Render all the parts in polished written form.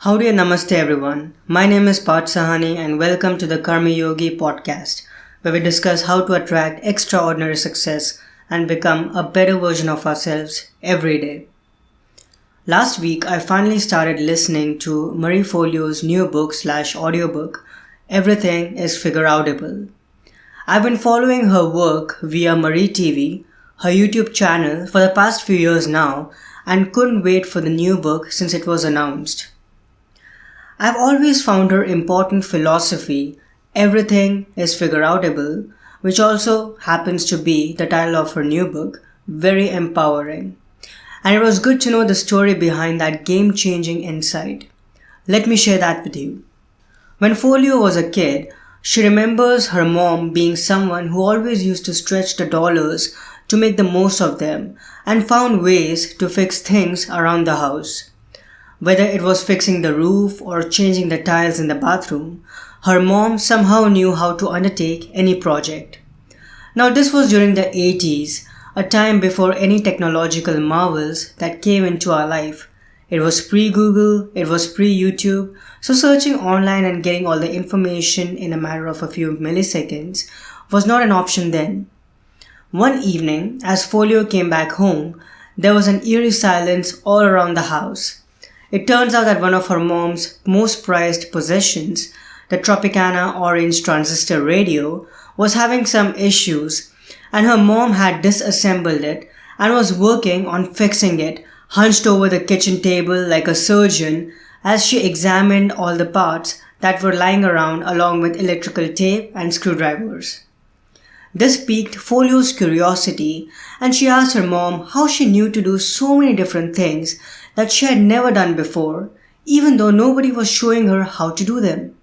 Howdy and namaste everyone. My name is Parth and welcome to the Karma Yogi podcast, where we discuss how to attract extraordinary success and become a better version of ourselves every day. Last week, I finally started listening to Marie Forleo's new book/audiobook, Everything is Figureoutable. I've been following her work via Marie TV, her YouTube channel, for the past few years now, and couldn't wait for the new book since it was announced. I've always found her important philosophy, Everything is Figureoutable, which also happens to be the title of her new book, very empowering. And it was good to know the story behind that game-changing insight. Let me share that with you. When Forleo was a kid, she remembers her mom being someone who always used to stretch the dollars to make the most of them and found ways to fix things around the house. Whether it was fixing the roof or changing the tiles in the bathroom, her mom somehow knew how to undertake any project. Now this was during the 80s, a time before any technological marvels that came into our life. It was pre-Google, it was pre-YouTube, so searching online and getting all the information in a matter of a few milliseconds was not an option then. One evening, as Forleo came back home, there was an eerie silence all around the house. It turns out that one of her mom's most prized possessions, the Tropicana orange transistor radio, was having some issues, and her mom had disassembled it and was working on fixing it, hunched over the kitchen table like a surgeon as she examined all the parts that were lying around along with electrical tape and screwdrivers. This piqued Forleo's curiosity, and she asked her mom how she knew to do so many different things that she had never done before, even though nobody was showing her how to do them.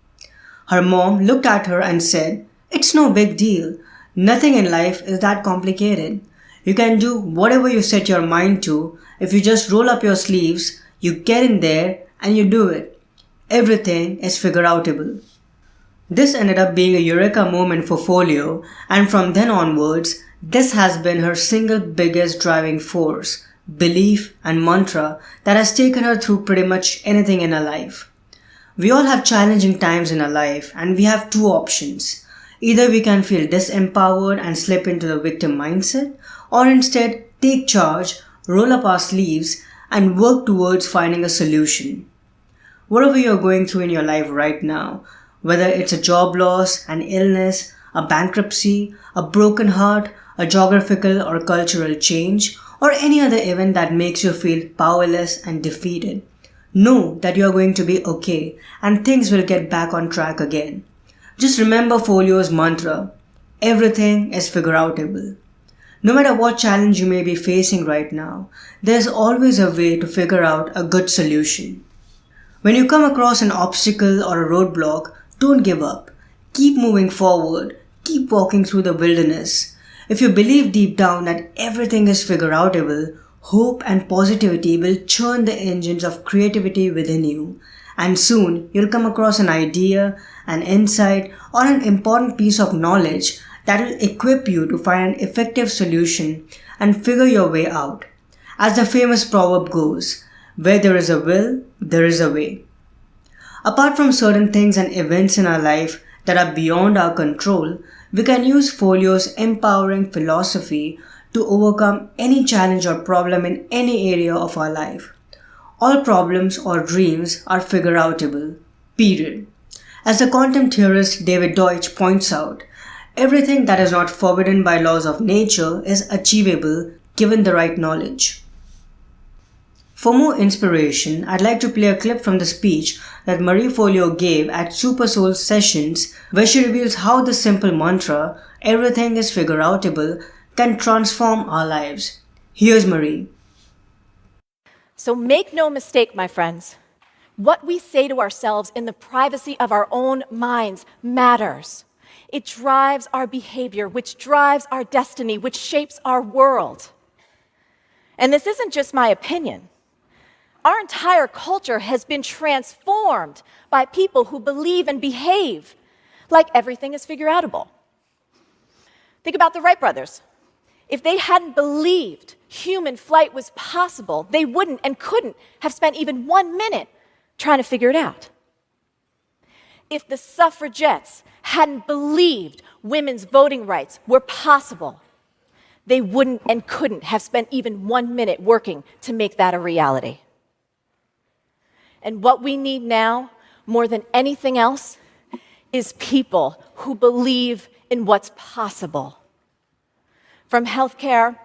Her mom looked at her and said, "It's no big deal. Nothing in life is that complicated. You can do whatever you set your mind to. If you just roll up your sleeves, you get in there and you do it. Everything is figureoutable." This ended up being a eureka moment for Forleo, and from then onwards, this has been her single biggest driving force, belief and mantra that has taken her through pretty much anything in her life. We all have challenging times in our life, and we have two options. Either we can feel disempowered and slip into the victim mindset, or instead take charge, roll up our sleeves, and work towards finding a solution. Whatever you're going through in your life right now, whether it's a job loss, an illness, a bankruptcy, a broken heart, a geographical or cultural change, or any other event that makes you feel powerless and defeated, know that you're going to be okay and things will get back on track again. Just remember Forleo's mantra, everything is figureoutable. No matter what challenge you may be facing right now, there's always a way to figure out a good solution. When you come across an obstacle or a roadblock, don't give up. Keep moving forward. Keep walking through the wilderness. If you believe deep down that everything is figureoutable, hope and positivity will churn the engines of creativity within you. And soon, you'll come across an idea, an insight, or an important piece of knowledge that will equip you to find an effective solution and figure your way out. As the famous proverb goes, where there is a will, there is a way. Apart from certain things and events in our life that are beyond our control, we can use Forleo's empowering philosophy to overcome any challenge or problem in any area of our life. All problems or dreams are figureoutable, period. As the quantum theorist David Deutsch points out, everything that is not forbidden by laws of nature is achievable given the right knowledge. For more inspiration, I'd like to play a clip from the speech that Marie Forleo gave at SuperSoul sessions, where she reveals how the simple mantra, everything is figureoutable, can transform our lives. Here's Marie. So make no mistake, my friends. What we say to ourselves in the privacy of our own minds matters. It drives our behavior, which drives our destiny, which shapes our world. And this isn't just my opinion. Our entire culture has been transformed by people who believe and behave like everything is figureoutable. Think about the Wright brothers. If they hadn't believed human flight was possible, they wouldn't and couldn't have spent even 1 minute trying to figure it out. If the suffragettes hadn't believed women's voting rights were possible, they wouldn't and couldn't have spent even 1 minute working to make that a reality. And what we need now, more than anything else, is people who believe in what's possible. From healthcare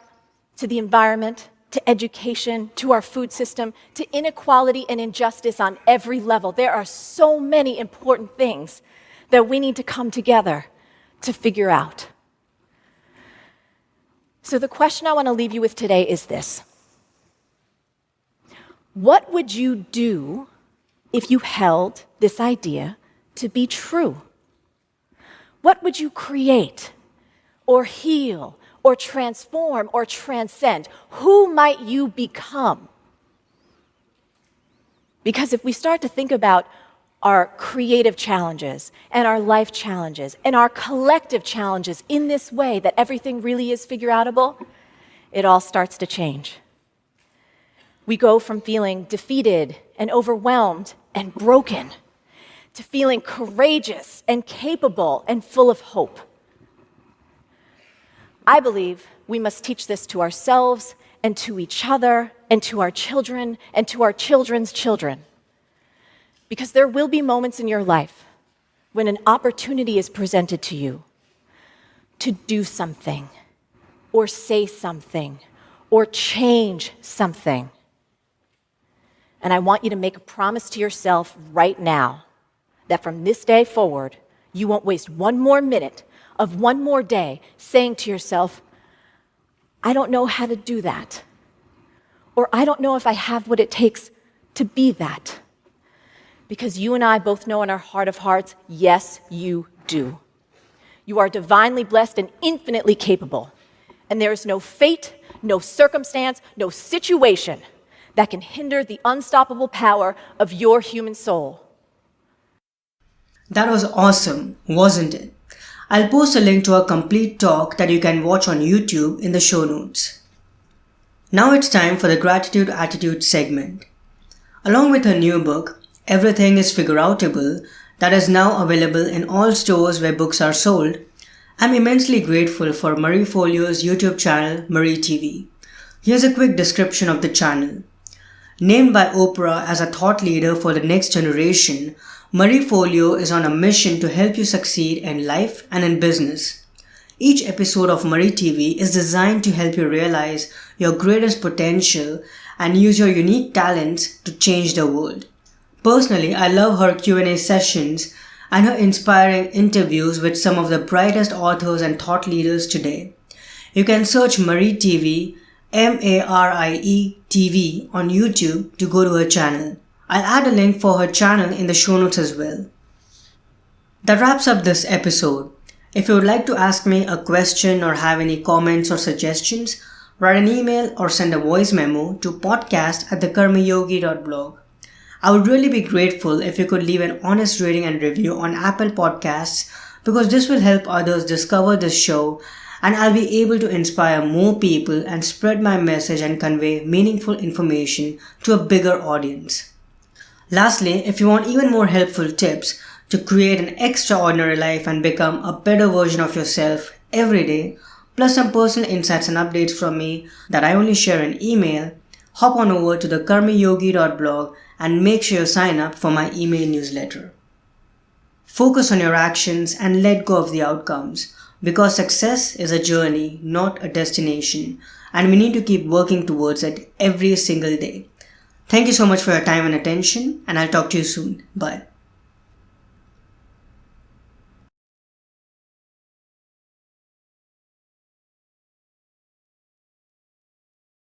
to the environment, to education, to our food system, to inequality and injustice on every level. There are so many important things that we need to come together to figure out. So the question I want to leave you with today is this. What would you do if you held this idea to be true? What would you create or heal or transform or transcend? Who might you become? Because if we start to think about our creative challenges and our life challenges and our collective challenges in this way that everything really is figureoutable, it all starts to change. We go from feeling defeated and overwhelmed and broken to feeling courageous and capable and full of hope. I believe we must teach this to ourselves and to each other and to our children and to our children's children. Because there will be moments in your life when an opportunity is presented to you to do something or say something or change something. And I want you to make a promise to yourself right now that from this day forward, you won't waste 1 more minute of 1 more day saying to yourself, I don't know how to do that. Or I don't know if I have what it takes to be that. Because you and I both know in our heart of hearts, yes, you do. You are divinely blessed and infinitely capable. And there is no fate, no circumstance, no situation that can hinder the unstoppable power of your human soul. That was awesome, wasn't it? I'll post a link to a complete talk that you can watch on YouTube in the show notes. Now it's time for the Gratitude Attitude segment. Along with her new book, Everything is Figureoutable, that is now available in all stores where books are sold, I'm immensely grateful for Marie Forleo's YouTube channel, Marie TV. Here's a quick description of the channel. Named by Oprah as a thought leader for the next generation, Marie Forleo is on a mission to help you succeed in life and in business. Each episode of Marie TV is designed to help you realize your greatest potential and use your unique talents to change the world. Personally, I love her Q&A sessions and her inspiring interviews with some of the brightest authors and thought leaders today. You can search Marie TV, Marie TV on YouTube to go to her channel. I'll add a link for her channel in the show notes as well. That wraps up this episode. If you would like to ask me a question or have any comments or suggestions, write an email or send a voice memo to podcast@thekarmayogi.blog. I would really be grateful if you could leave an honest rating and review on Apple Podcasts because this will help others discover this show and I'll be able to inspire more people and spread my message and convey meaningful information to a bigger audience. Lastly, if you want even more helpful tips to create an extraordinary life and become a better version of yourself every day, plus some personal insights and updates from me that I only share in email, hop on over to thekarmayogi.blog and make sure you sign up for my email newsletter. Focus on your actions and let go of the outcomes because success is a journey, not a destination, and we need to keep working towards it every single day. Thank you so much for your time and attention, and I'll talk to you soon. Bye.